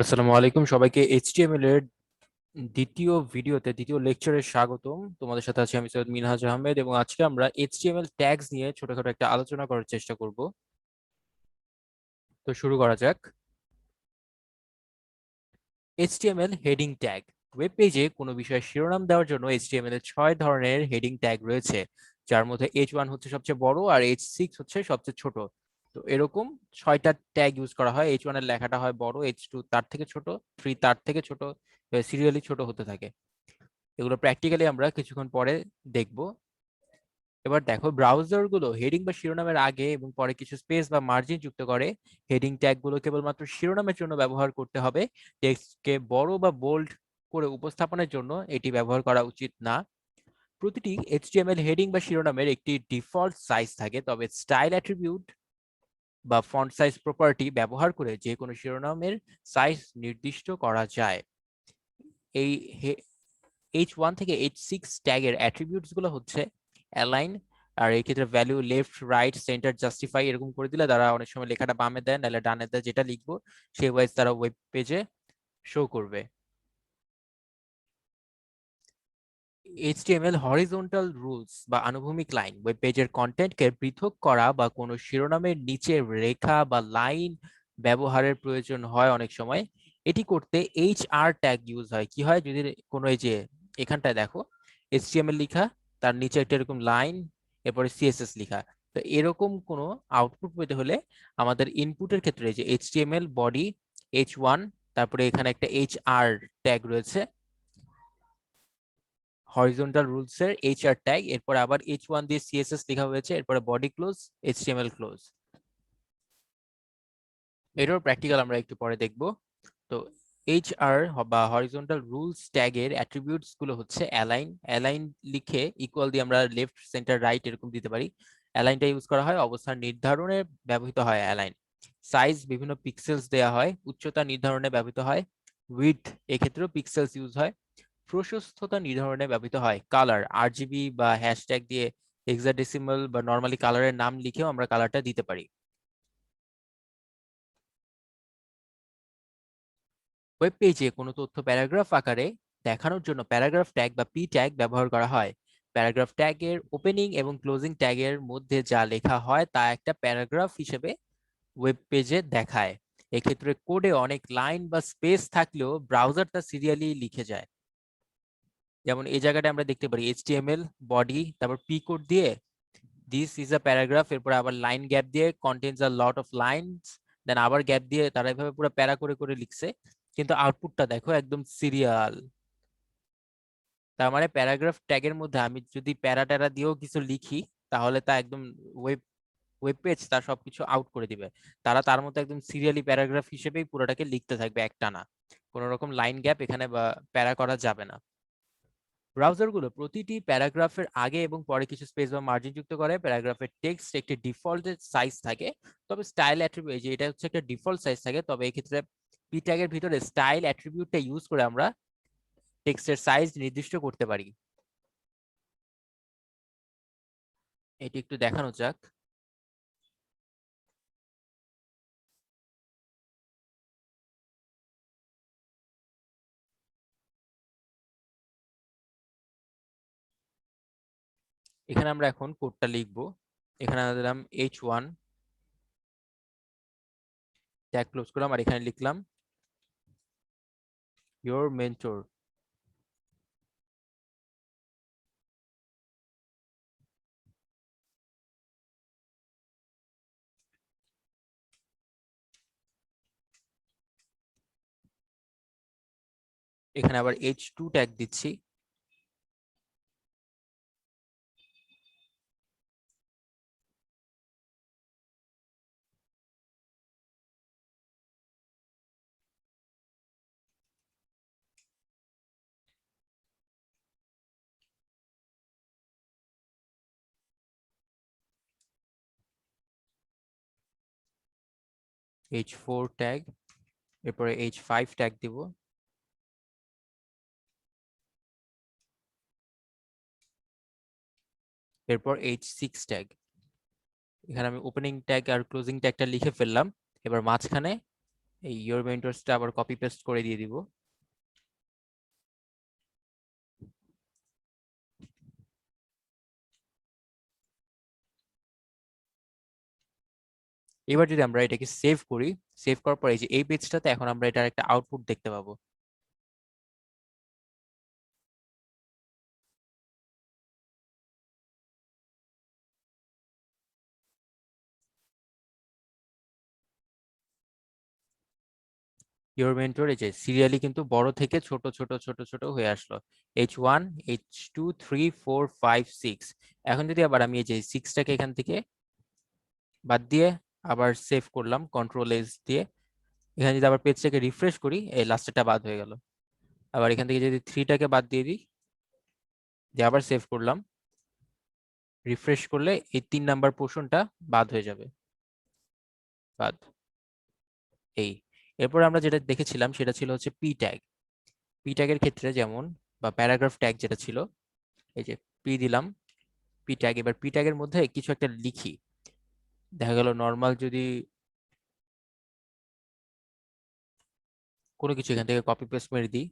আসসালামু আলাইকুম সবাইকে এইচটিএমএল এর দ্বিতীয় ভিডিওতে দ্বিতীয় লেকচারে স্বাগতম। তোমাদের সাথে আছি আমি সৈয়দ মিনহাজ আহমেদ এবং আজকে আমরা এইচটিএমএল ট্যাগস নিয়ে ছোটখাটো একটা আলোচনা করার চেষ্টা করব। তো শুরু করা যাক। HTML heading tag. ওয়েব পেজে কোনো বিষয়ের শিরোনাম দেওয়ার জন্য এইচটিএমএল এর 6 ধরনের হেডিং ট্যাগ রয়েছে, যার মধ্যে H1 হচ্ছে সবচেয়ে বড় আর H6 হচ্ছে সবচেয়ে ছোট। তো এরকম 6টা ট্যাগ ইউজ করা হয়। H1 এর লেখাটা হয় বড়, H2 তার থেকে ছোট, 3 তার থেকে ছোট, সিরিয়ালি ছোট হতে থাকে। এগুলো প্র্যাকটিক্যালি আমরা কিছুক্ষণ পরে দেখব। এবার দেখো, ব্রাউজার গুলো হেডিং বা শিরোনামের আগে এবং পরে কিছু স্পেস বা মার্জিন যুক্ত করে। হেডিং ট্যাগ গুলো কেবলমাত্র শিরোনামের জন্য ব্যবহার করতে হবে। টেক্সটকে বড় বা বোল্ড করে উপস্থাপনের জন্য এটি ব্যবহার করা উচিত না। প্রতিটি এইচটিএমএল হেডিং বা শিরোনামের একটি ডিফল্ট সাইজ থাকে, তবে স্টাইল অ্যাট্রিবিউট বা ফন্ট সাইজ প্রপার্টি ব্যবহার করে যে কোনো শিরোনামের সাইজ নির্দিষ্ট করা যায়। এই H1 থেকে H6 ট্যাগের অ্যাট্রিবিউটস গুলো হচ্ছে অ্যালাইন, আর এই ক্ষেত্রে value left right centre justify এরকম করে দিলে তারা অনেক সময় লেখাটা বামে দেয়, নাহলে ডানে দেয়, যেটা লিখবো সেই ওয়াইজ তারা ওয়েব পেজে শো করবে। এইচটিএমএল হরিজন্টাল রুলস বা আনুভূমিক লাইন ওয়েব পেজের কন্টেন্টকে পৃথক করা বা কোনো শিরোনামের নিচে রেখা বা লাইন ব্যবহারের প্রয়োজন হয় অনেক সময়। এটি করতে HR ট্যাগ ইউজ হয়। কি হয়, যদি কোনো এই যে এখানটায় দেখো এইচটিএমএল লিখা, তার নিচে একটা এরকম লাইন, এরপরে সিএসএস লিখা। তো এরকম কোনো আউটপুট পেতে হলে আমাদের ইনপুটের ক্ষেত্রে যে এইচটিএমএল বডি H1, তারপরে এখানে একটা HR ট্যাগ রয়েছে, হরিজন্টাল রুলস এর HR ট্যাগ, এরপর আবার H1 দিয়ে CSS লেখা হয়েছে, এরপরে বডি ক্লোজ, HTML ক্লোজ। এটার প্র্যাকটিক্যাল আমরা একটু পরে দেখব। তো HR বা হরিজন্টাল রুলস ট্যাগের অ্যাট্রিবিউটস গুলো হচ্ছে অ্যালাইন। অ্যালাইন লিখে ইকুয়াল দিয়ে আমরা লেফট সেন্টার রাইট এরকম দিতে পারি। অ্যালাইনটা ইউজ করা হয় অবস্থান নির্ধারণে, ব্যবহৃত হয় অ্যালাইন। সাইজ বিভিন্ন পিক্সেলস দেয়া হয়, উচ্চতা নির্ধারণে ব্যবহৃত হয়। উইডথ এক্ষেত্রেও পিক্সেলস ইউজ হয়। প্রশস্ততা নির্ধারণে ব্যবহৃত হয় কালার। RGB বা হ্যাশট্যাগ দিয়ে হেক্সাডেসিমাল বা নরমালি কালারের নাম লিখেও আমরা কালারটা দিতে পারি। ওয়েব পেজে কোনো তথ্য প্যারাগ্রাফ আকারে দেখানোর জন্য প্যারাগ্রাফ ট্যাগ বা পি ট্যাগ ব্যবহার করা হয়। প্যারাগ্রাফ ট্যাগের ওপেনিং এবং ক্লোজিং ট্যাগের মধ্যে যা লেখা হয় তা একটা প্যারাগ্রাফ হিসেবে ওয়েব পেজে দেখায়। এক্ষেত্রে কোডে অনেক লাইন বা স্পেস থাকলেও ব্রাউজার তা সিরিয়ালি লিখে যায়। যেমন এই জায়গাটা আমরা দেখতে পারি HTML বডি, তারপর পি কোড দিয়ে দিস ইজ আ প্যারাগ্রাফ, এরপর আবার লাইন গ্যাপ দিয়ে contains a lot of lines, then আবার গ্যাপ দিয়ে তারা এভাবে পুরো প্যারা করে করে লিখছে, কিন্তু আউটপুটটা দেখো একদম সিরিয়াল। তার মানে প্যারাগ্রাফ ট্যাগের মধ্যে আমি যদি প্যারা ট্যারা দিয়েও কিছু লিখি, তাহলে তা একদম ওয়েব ওয়েব পেজ তার সবকিছু আউট করে দিবে। তারা তার মতো একদম সিরিয়ালি প্যারাগ্রাফ হিসেবেই পুরোটাকে লিখতে থাকবে একটানা, কোনো রকম লাইন গ্যাপ এখানে বা প্যারা করা যাবে না। ব্রাউজারগুলো প্রতিটি প্যারাগ্রাফের আগে এবং পরে কিছু স্পেস বা মার্জিন যুক্ত করে। প্যারাগ্রাফের টেক্সট একটি ডিফল্ট সাইজ থাকে, তবে স্টাইল অ্যাট্রিবিউট, যে এটা হচ্ছে একটা ডিফল্ট সাইজ থাকে, তবে এই ক্ষেত্রে পি ট্যাগের ভিতরে স্টাইল অ্যাট্রিবিউটটা ইউজ করে আমরা টেক্সটের সাইজ নির্দিষ্ট করতে পারি। এটি একটু দেখানো যাক। এখানে আমরা এখন কোডটা লিখবো। এখানে দিলাম H1, ট্যাগ ক্লোজ করলাম, আর এখানে লিখলাম ইওর মেন্টর। এখানে আবার H2 ট্যাগ দিচ্ছি। H4 ট্যাগ, এরপরে H5 ট্যাগ দিব। এরপর H6 ট্যাগ। এখানে আমি ওপেনিং ট্যাগ আর ক্লোজিং ট্যাগটা লিখে ফেললাম। এবার মাঝখানে এই ইওর মেন্টরসটা আবার কপি পেস্ট করে দিয়ে দিব। এবার যদি আমরা এটাকে সেভ করি, সেভ করার পরে এই যে এই পেজটাতে এখন আমরা এটার একটা আউটপুট দেখতে পাবো। ইওর মেন্টর এই যে সিরিয়ালি কিন্তু বড় থেকে ছোট ছোট ছোট ছোট হয়ে আসলো। H1 H2 3 4 5 6। এখন যদি আবার আমি এই যে 6টাকে এখান থেকে বাদ দিয়ে আবার সেভ করলাম কন্ট্রোল এস দিয়ে, এখানে যদি আবার পেজটাকে রিফ্রেশ করি এই লাস্টেরটা বাদ হয়ে গেল। আবার এখান থেকে যদি 3টাকে বাদ দিয়ে দিই, দিয়ে আবার সেভ করলাম, রিফ্রেশ করলে এই 3 নাম্বার পোর্শনটা বাদ হয়ে যাবে। বাদ। এই এরপর আমরা যেটা দেখেছিলাম সেটা ছিল হচ্ছে পি ট্যাগ। পি ট্যাগের ক্ষেত্রে যেমন, বা প্যারাগ্রাফ ট্যাগ যেটা ছিল, এই যে পি দিলাম, পি ট্যাগ। এবার পি ট্যাগের মধ্যে কিছু একটা লিখি। দেখা গেল নর্মাল যদি কোনো কিছু এখান থেকে কপি পেস্ট মেরে দিই,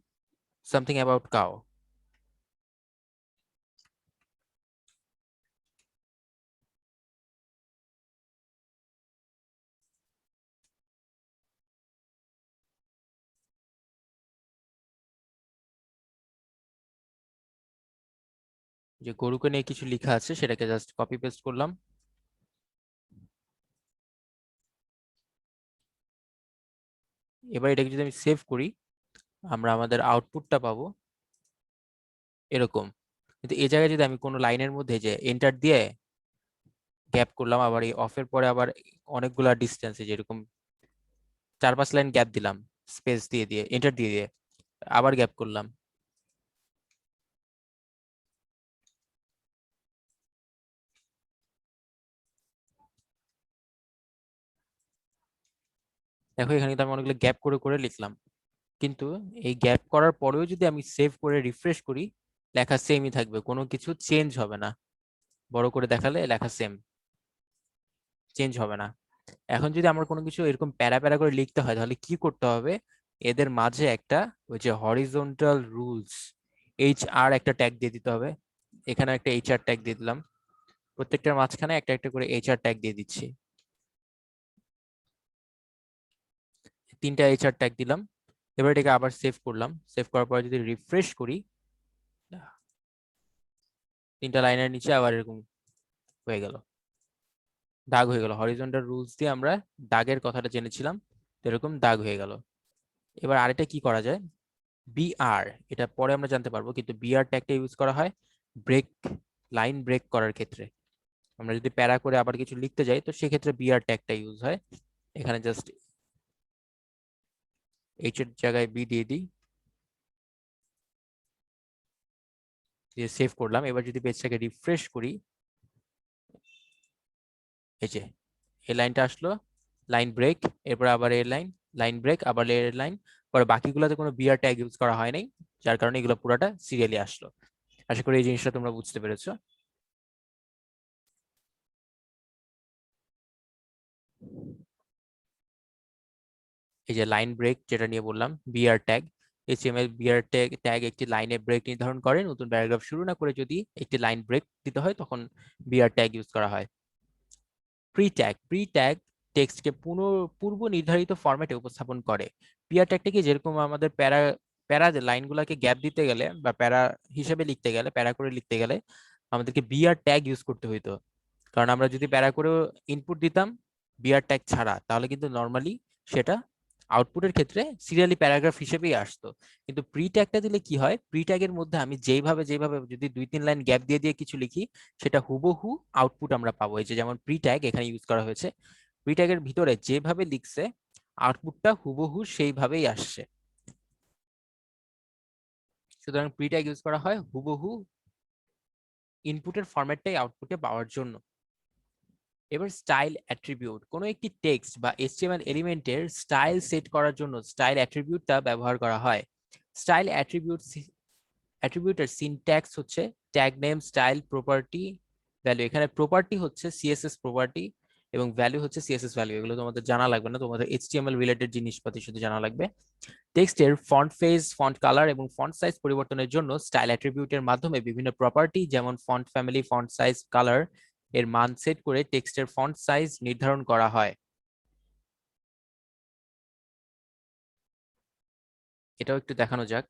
সামথিং অ্যাবাউট কাও। যে গরুকে নিয়ে কিছু লেখা আছে সেটাকে জাস্ট কপি পেস্ট করলাম। এবার এটাকে যদি আমি সেভ করি, আমরা আমাদের আউটপুটটা পাবো এরকম। কিন্তু এই জায়গায় যদি আমি কোনো লাইনের মধ্যে যে এন্টার দিয়ে গ্যাপ করলাম, আবার এই অফের পরে আবার অনেকগুলা ডিস্টেন্সে যেরকম 4-5 লাইন গ্যাপ দিলাম, স্পেস দিয়ে দিয়ে এন্টার দিয়ে দিয়ে আবার গ্যাপ করলাম, দেখো এখানে কিন্তু আমি অনেকগুলো গ্যাপ করে করে লিখলাম। কিন্তু এই গ্যাপ করার পরেও যদি আমি সেভ করে রিফ্রেশ করি, লেখা সেমই থাকবে, কোনো কিছু চেঞ্জ হবে না। বড় করে দেখালে লেখা সেম, চেঞ্জ হবে না। এখন যদি আমার কোনো কিছু এরকম প্যারা প্যারা করে লিখতে হয় তাহলে কি করতে হবে, এদের মাঝে একটা ওই যে হরিজন্টাল রুলস, HR একটা ট্যাগ দিয়ে দিতে হবে। এখানে একটা HR ট্যাগ দিয়ে দিলাম, প্রত্যেকটার মাঝখানে একটা একটা করে HR ট্যাগ দিয়ে দিচ্ছি। 3টা HR ট্যাগ দিলাম। এবার এটাকে আবার সেভ করলাম, সেভ করার পরে যদি রিফ্রেশ করি, 3টা লাইনের নিচে আবার এরকম হয়ে গেল, দাগ হয়ে গেল। হরিজন্টাল রুলস দিয়ে আমরা দাগের কথাটা জেনেছিলাম, তো এরকম দাগ হয়ে গেল। এবার আরেকটা কি করা যায়, BR, এটা পরে আমরা জানতে পারবো, কিন্তু BR ট্যাগটা ইউজ করা হয় ব্রেক, লাইন ব্রেক করার ক্ষেত্রে। আমরা যদি প্যারা করে আবার কিছু লিখতে যাই তো সেক্ষেত্রে BR ট্যাগটা ইউজ হয়। এখানে জাস্ট H এর জায়গায় B দিয়ে দিই, দিয়ে সেভ করলাম। এবার যদি পেজটাকে রিফ্রেশ করি, এই যে এই লাইনটা আসলো, লাইন ব্রেক, এরপর আবার এর লাইন, লাইন ব্রেক, আবার এর লাইন। পরে বাকিগুলোতে কোনো BR ট্যাগ ইউজ করা হয় নাই, যার কারণে এগুলো পুরোটা সিরিয়ালি আসলো। আশা করি এই জিনিসটা তোমরা বুঝতে পেরেছো। এই যে লাইন ব্রেক যেটা নিয়ে বললাম, BR tag, HTML BR tag tag একটি লাইনে ব্রেক নির্ধারণ করে। নতুন প্যারাগ্রাফ শুরু না করে যদি একটি লাইন ব্রেক দিতে হয় তখন BR ট্যাগ ইউজ করা হয়। প্রি ট্যাগ, প্রি ট্যাগ টেক্সটকে পূর্ব নির্ধারিত ফরম্যাটে উপস্থাপন করে। পিআর ট্যাগটা কি, যেরকম আমাদের প্যারা প্যারা লাইনগুলোকে গ্যাপ দিতে গেলে বা প্যারা হিসেবে লিখতে গেলে, প্যারা করে লিখতে গেলে আমাদেরকে BR ট্যাগ ইউজ করতে হইতো। কারণ আমরা যদি প্যারা করে ইনপুট দিতাম BR ট্যাগ ছাড়া, তাহলে কিন্তু নর্মালি সেটা আউটপুটের ক্ষেত্রে সিরিয়ালি প্যারাগ্রাফ হিসেবেই আসতো। কিন্তু প্রি ট্যাগটা দিলে কি হয়, প্রি ট্যাগের মধ্যে আমি যেভাবে যেভাবে যদি 2-3 লাইন গ্যাপ দিয়ে দিয়ে কিছু লিখি, সেটা হুবহু আউটপুট আমরা পাবো। এই যে যেমন প্রি ট্যাগ এখানে ইউজ করা হয়েছে, প্রি ট্যাগের ভিতরে যেভাবে লিখছে আউটপুটটা হুবহু সেইভাবেই আসছে। সুতরাং প্রি ট্যাগ ইউজ করা হয় হুবহু ইনপুটের ফরম্যাটটাই আউটপুটে পাওয়ার জন্য। এবার স্টাইল অ্যাট্রিবিউট, কোনো একটি টেক্সট বা HTML এলিমেন্টের স্টাইল সেট করার জন্য স্টাইল অ্যাট্রিবিউটটা ব্যবহার করা হয়। স্টাইল অ্যাট্রিবিউটের সিনট্যাক্স হচ্ছে tag name, style, property, value. এখানে প্রপার্টি হচ্ছে CSS প্রপার্টি, এবং ভ্যালু হচ্ছে সিএসএস ভ্যালু। এগুলো তোমাদের জানা লাগবে না, তোমাদের এইচটিএমএল রিলেটেড জিনিসপাতি শুধু জানা লাগবে। টেক্সটের ফন্ট ফেজ, ফন্ট কালার এবং ফন্ট সাইজ পরিবর্তনের জন্য স্টাইল অ্যাট্রিবিউটের মাধ্যমে বিভিন্ন প্রপার্টি যেমন font family, font size, colour এর মান সেট করে টেক্সটের ফন্ট সাইজ নির্ধারণ করা হয়। এটাও একটু দেখানো যাক।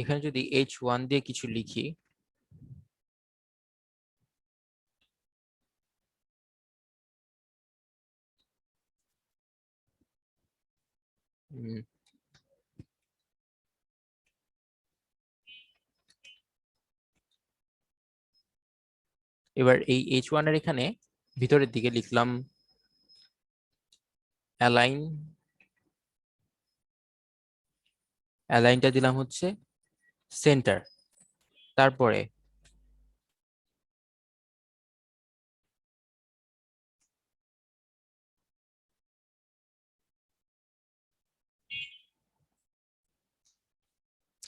এখানে যদি H1 দিয়ে কিছু লিখি, এবার এই H1 এর এখানে ভিতরের দিকে লিখলাম অ্যালাইন, অ্যালাইনটা দিলাম হচ্ছে সেন্টার। তারপরে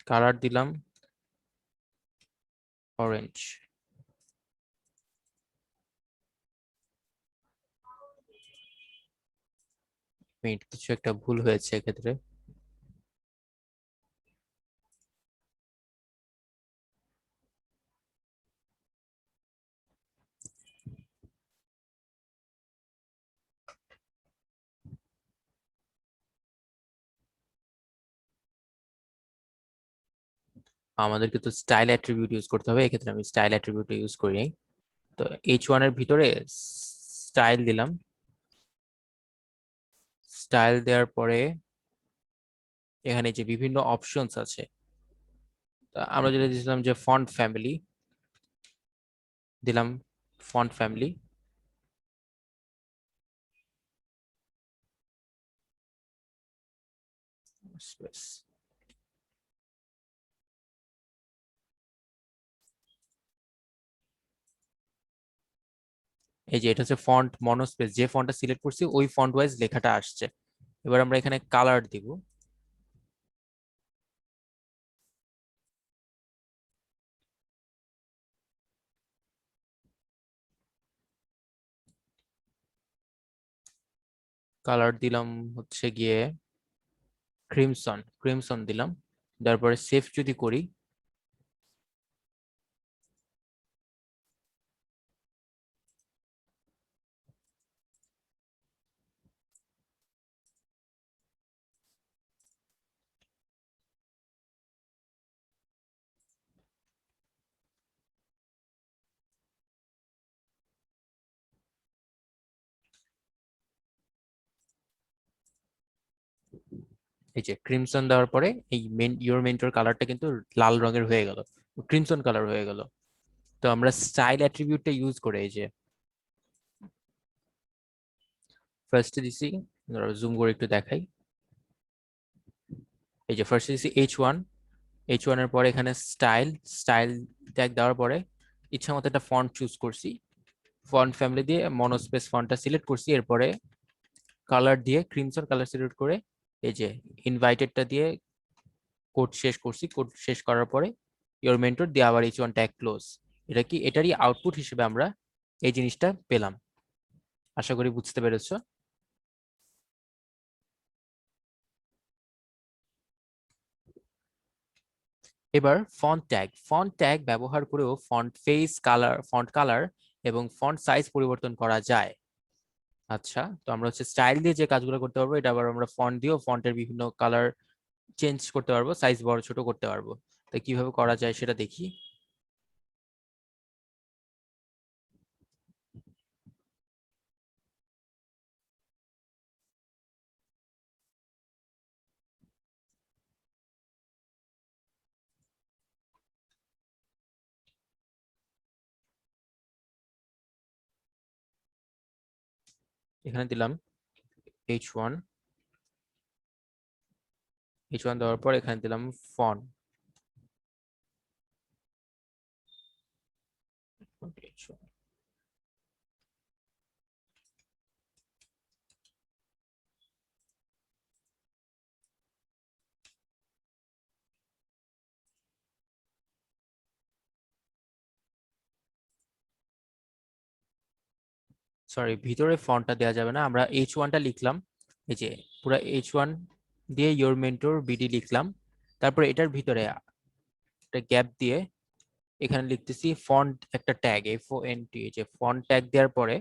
কালার দিলাম অরেঞ্জ। কিছু একটা ভুল হয়েছে এক্ষেত্রে। আমাদেরকে তো স্টাইল অ্যাট্রিবিউট ইউজ করতে হবে, এক্ষেত্রে আমি স্টাইল অ্যাট্রিবিউট ইউজ করি। তো H1 এর ভিতরে স্টাইল দিলাম। স্টাইল দেওয়ার পরে এখানে যে বিভিন্ন অপশনস আছে, আমরা যেটা দিয়েছিলাম যে ফন্ট ফ্যামিলি, দিলাম ফন্ট ফ্যামিলি। এই যে এটা হচ্ছে ফন্ট মনোস্পেস, যে ফন্টটা সিলেক্ট করছি ওই ফন্ট ওয়াইজ লেখাটা আসছে। এবার আমরা এখানে কালার দিব। কালার দিলাম হচ্ছে গিয়ে ক্রিমসন, ক্রিমসন দিলাম। তারপরে সেভ যদি করি, এই যে ক্রিমসন দেওয়ার পরে এই ইওর মেন্টর কালারটা কিন্তু লাল রঙের হয়ে গেল, ক্রিমসন কালার হয়ে গেল। তো আমরা স্টাইল অ্যাট্রিবিউটটা ইউজ করে এই যে ফার্স্টে দিছি, জুম করে একটু দেখাই। এই যে ফার্স্টে দিছি H1 এর পরে এখানে স্টাইল, স্টাইল ট্যাগ দেওয়ার পরে ইচ্ছা মতো একটা ফন্ট চুজ করছি, ফন্ট ফ্যামিলি দিয়ে মনোস্পেস ফন্টটা সিলেক্ট করছি। এরপরে কালার দিয়ে ক্রিমসন কালার সিলেক্ট করে এই যে ইনভাইটেডটা দিয়ে কোড শেষ করছি। কোড শেষ করার পরে ইওর মেন্টর দিয়ে আবার H1 ট্যাগ ক্লোজ। এটা কি, এটারই আউটপুট হিসেবে আমরা এই জিনিসটা পেলাম। আশা করি বুঝতে পেরেছো। এবার ফন্ট ট্যাগ ব্যবহার করেও font face, colour, font colour এবং ফন্ট সাইজ পরিবর্তন করা যায়। আচ্ছা, তো আমরা হচ্ছে স্টাইল দিয়ে যে কাজগুলো করতে পারবো, এটা আবার আমরা ফন্ট দিয়েও ফন্টের বিভিন্ন কালার চেঞ্জ করতে পারবো, সাইজ বড় ছোট করতে পারবো। তো কিভাবে করা যায় সেটা দেখি। এখানে দিলাম H1, H1 দেওয়ার পর এখানে দিলাম ফন্ট। সরি, ভিতরে ফন্টটা দেওয়া যাবে না, আমরা H1টা লিখলাম, এই যে পুরো H1 দিয়ে ইওর মেন্টর বিডি লিখলাম, তারপরে এটার ভিতরে একটা গ্যাপ দিয়ে এখানে লিখতেছি ফন্ট একটা ট্যাগ FONT, এই যে ফন্ট ট্যাগ দেওয়ার পরে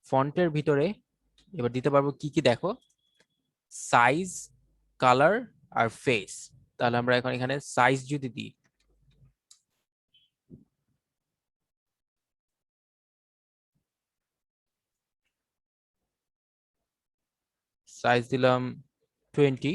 ফন্টের ভিতরে এবার দিতে পারবো কি কি দেখো, সাইজ, কালার আর ফেস। তাহলে আমরা এখন এখানে সাইজ যদি দিই, সাইজ দিলাম 20,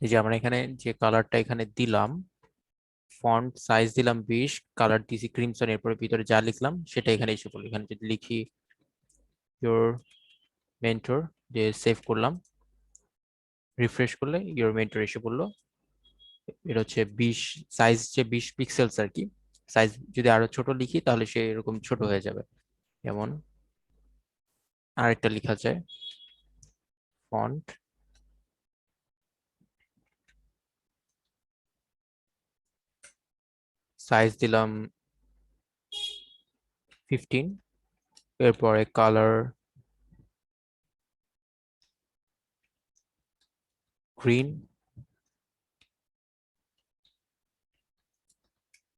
এই যে আমরা এখানে যে কালারটা এখানে দিলাম, ফন্ট সাইজ দিলাম 20, কালার দিছি ক্রিমসন, এরপরে ভিতরে যা লিখলাম সেটা এখানে এসে পড়লো। এখানে যদি লিখি ইওর মেন্টর, যে সেভ করলাম, রিফ্রেশ করলে ইওর মেন্টর এসে পড়লো। এটা হচ্ছে 20, সাইজ যে 20 পিক্সেলস আর কি। সাইজ যদি আরো ছোট লিখি তাহলে সে এরকম ছোট হয়ে যাবে। যেমন আরেকটা লেখা যায়, ফন্ট সাইজ দিলাম 15, এরপরে colour green,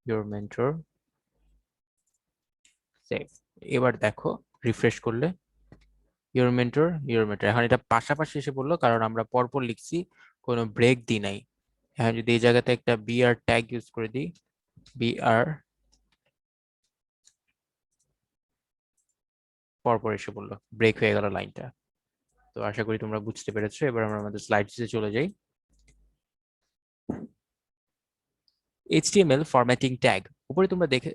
your mentor, save. এবার দেখো, রিফ্রেশ করলে ইওর মেন্টর, ইওর মেন্টর, এখন এটা পাশাপাশি এসে বললো কারণ আমরা পরপর লিখছি, কোনো ব্রেক দিই নাই। এখন যদি এই জায়গাতে একটা বিআর ট্যাগ ইউজ করে দিই, বিআর, পরপর এসে বললো, ব্রেক হয়ে গেল লাইনটা। তো আশা করি তোমরা বুঝতে পেরেছো। এবার আমরা আমাদের স্লাইডসে চলে যাই। HTML ফরম্যাটিং ট্যাগ, উপরে তোমরা দেখে,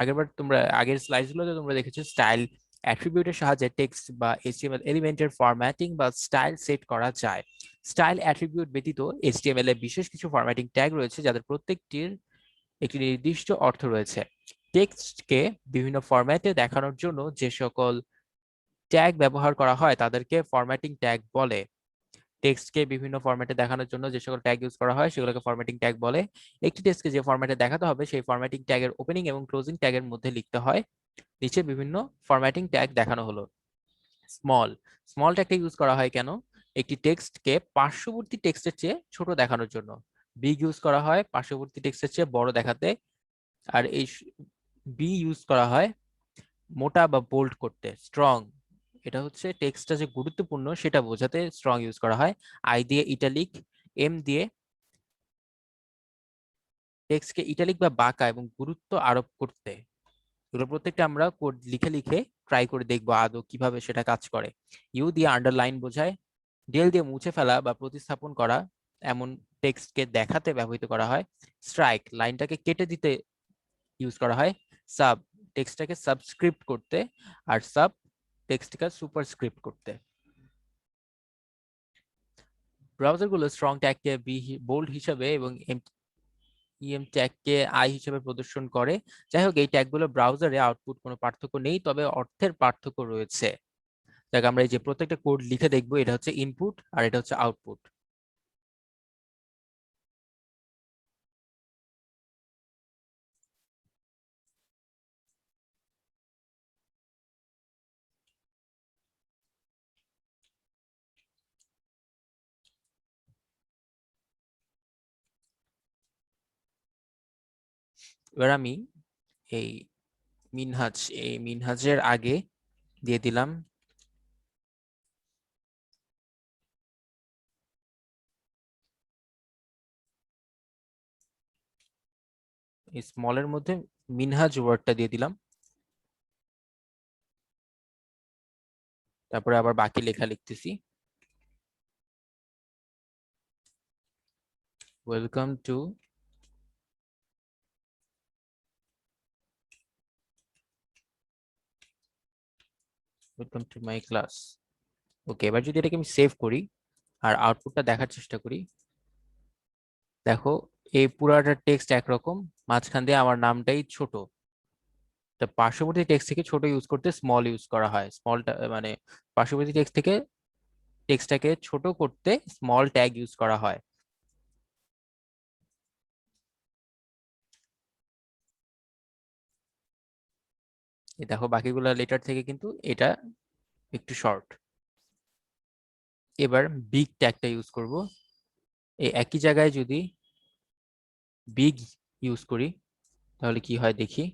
আগেরবার তোমরা আগের স্লাইডগুলোতে তোমরা দেখেছো স্টাইল অ্যাট্রিবিউটের সাহায্যে টেক্সট বা HTML এলিমেন্টের ফরম্যাটিং বা স্টাইল সেট করা যায়। স্টাইল অ্যাট্রিবিউট ব্যতীত HTML এ বিশেষ কিছু ফরম্যাটিং ট্যাগ রয়েছে যাদের প্রত্যেকটির একটি নির্দিষ্ট অর্থ রয়েছে। টেক্সটকে বিভিন্ন ফরম্যাটে দেখানোর জন্য যে সকল ট্যাগ ব্যবহার করা হয় তাদেরকে ফরম্যাটিং ট্যাগ বলে। টেক্সটকে বিভিন্ন ফরম্যাটে দেখানোর জন্য যে সকল ট্যাগ ইউজ করা হয় সেগুলোকে ফরম্যাটিং ট্যাগ বলে। একটি টেক্সটকে যে ফরম্যাটে দেখাতে হবে সেই ফরম্যাটিং ট্যাগের ওপেনিং এবং ক্লোজিং ট্যাগের মধ্যে লিখতে হয়। নিচে বিভিন্ন ফরম্যাটিং ট্যাগ দেখানো হলো। স্মল, স্মল ট্যাগটা ইউজ করা হয় কেন? একটি টেক্সটকে পার্শ্ববর্তী টেক্সটের চেয়ে ছোট দেখানোর জন্য। বিগ ইউজ করা হয় পার্শ্ববর্তী টেক্সটের চেয়ে বড় দেখাতে। আর এই বি ইউজ করা হয় মোটা বা বোল্ড করতে। স্ট্রং, এটা হচ্ছে টেক্সটটা যে গুরুত্বপূর্ণ সেটা বোঝাতে স্ট্রং ইউজ করা হয়। আই দিয়ে ইটালিক, এম দিয়ে টেক্সটকে ইটালিক বা বাঁকা এবং গুরুত্ব আরোপ করতে। এগুলো প্রত্যেকটা আমরা কোড লিখে লিখে ট্রাই করে দেখবো আদৌ কিভাবে সেটা কাজ করে। ইউ দিয়ে আন্ডারলাইন বোঝায়। ডেল দিয়ে মুছে ফেলা বা প্রতিস্থাপন করা এমন টেক্সটকে দেখাতে ব্যবহৃত করা হয়। স্ট্রাইক, লাইনটাকে কেটে দিতে ইউজ করা হয়। সাব, টেক্সটটাকে সাবস্ক্রিপ্ট করতে। আর সাব, টেক্সটটাকে সুপারস্ক্রিপ্ট করতে। ব্রাউজারগুলো স্ট্রং ট্যাগকে বোল্ড হিসাবে এবং ইএম ট্যাগকে আই হিসেবে প্রদর্শন করে। যাই হোক, এই ট্যাগগুলো ব্রাউজারে আউটপুট কোনো পার্থক্য নেই, তবে অর্থের পার্থক্য রয়েছে। দেখ, আমরা এই যে প্রত্যেকটা কোড লিখে দেখবো, এটা হচ্ছে ইনপুট আর এটা হচ্ছে আউটপুট। এবার আমি এই মিনহাজ, এই মিনহাজের আগে দিয়ে দিলাম স্মলের মধ্যে মিনহাজ ওয়ার্ডটা দিয়ে দিলাম। তারপরে আবার বাকি লেখা লিখতেছি, ওয়েলকাম টু মাই ক্লাস। ওকে, এবার যদি এটাকে আমি সেভ করি আর আউটপুটটা দেখার চেষ্টা করি, দেখো এই পুরাটা টেক্সট একরকম, মাঝখান দিয়ে আমার নামটাই ছোট। তা পার্শ্ববর্তী টেক্সট থেকে ছোট ইউজ করতে স্মল ইউজ করা হয়। স্মলটা মানে পার্শ্ববর্তী টেক্সট থেকে টেক্সটটাকে ছোট করতে স্মল ট্যাগ ইউজ করা হয়। এই দেখো, বাকিগুলো লেটার থেকে কিন্তু এটা একটু শর্ট। এবার বিগ ট্যাগটা ইউজ করব। এই একই জায়গায় যদি বিগ ইউজ করি তাহলে কি হয় দেখি।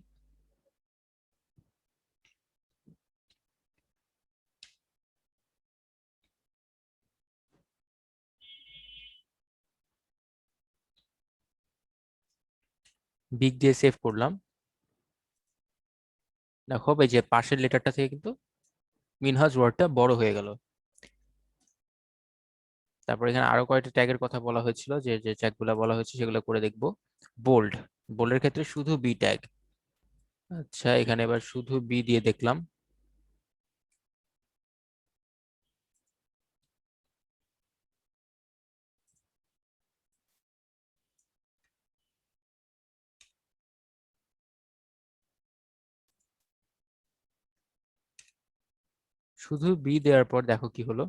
বিগ দিয়ে সেভ করলাম। দেখো এই যে পাশের লেটারটা থেকে কিন্তু মিনহাজ ওয়ার্ডটা বড় হয়ে গেল। তারপর এখানে আরো কয়েকটা ট্যাগের কথা বলা হয়েছিল, যে যে ট্যাগগুলো বলা হয়েছে সেগুলো করে দেখবো। বোল্ড, বোল্ডের ক্ষেত্রে শুধু বি ট্যাগ। আচ্ছা, এখানে এবার শুধু বি দিয়ে দেখলাম। শুধু বি দেওয়ার পর দেখো কি হলো।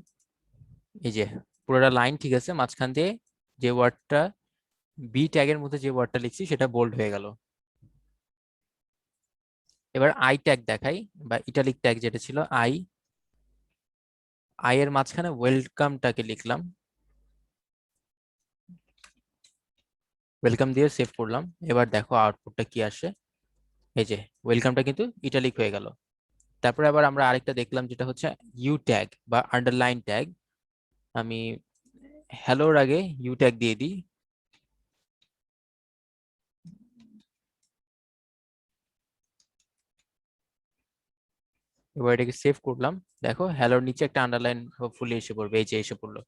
এই যে পুরোটা লাইন ঠিক আছে, মাঝখান দিয়ে যে ওয়ার্ডটা বি ট্যাগের মধ্যে যে ওয়ার্ডটা লিখছি সেটা বোল্ড হয়ে গেল। এবার আই ট্যাগ দেখাই, বা ইটালিক ট্যাগ যেটা ছিল আই। আই এর মাঝখানে ওয়েলকামটাকে লিখলাম, ওয়েলকাম দিয়ে সেভ করলাম। এবার দেখো আউটপুটটা কি আসে। এই যে ওয়েলকামটা কিন্তু ইটালিক হয়ে গেল। তারপরে আবার আমরা আরেকটা দেখলাম, যেটা হচ্ছে ইউ ট্যাগ বা আন্ডারলাইন ট্যাগ। আমি হ্যালোর আগে ইউ ট্যাগ দিয়ে দিই। এবার এটাকে সেভ করলাম। দেখো হ্যালোর নিচে একটা আন্ডারলাইন হোপফুলি এসে পড়বে, এই যে এসে পড়লো।